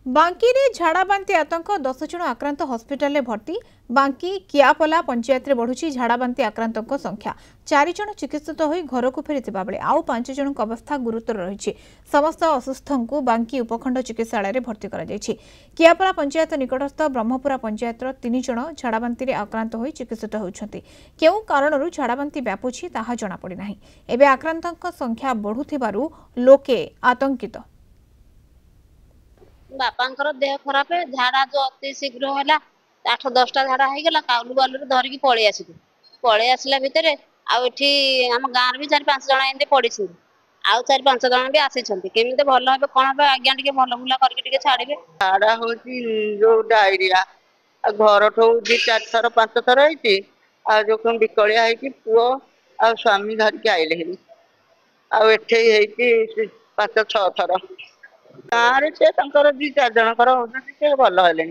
बांकी रे झाड़ाबांती आतंक 10 जन आक्रांत हॉस्पिटल भर्ती। बांकी कियापला पंचायत रे बढ़ुची झाड़ाबांती आक्रांतों संख्या। 4 जन चिकित्सित होई घर को फेरिथिबा बेले आउ 5 जन अवस्था गुरुतर रही। समस्त असुस्थों को बांकी उपखंड चिकित्सालय रे भर्ती करा जायछि। कियापला पंचायत निकटस्थ ब्रह्मपुरा पंचायत 3 जन झाड़ाबांती रे आक्रांत होई चिकित्सित होउछंती। केउ कारणरू झाड़ाबांती व्यापुछि ताहा जणा पड़ी नाही। एबे आक्रांतों संख्या बढ़ुथिबारु लोके आतंकित। बापांकर देह खराब झाड़ा जो अति शीघ्र है 8-10टा झाड़ा होगा काउलू बालू धरिकी पलि आसला भितर आम गाँव भी 4-5 जन एमती पड़ी आउ 4-5 जन भी आसी केमी भल हे कौन हे आज्ञा टे भल भुला करके छाड़े। झाड़ा हूँ जो डायरिया घर ठू 2-4 थर 5 थर जो विकलिया है पुओ आ स्वामी धरिकी आइले आठे 5-6 थर गाँव से 2-4 जनकर भल है।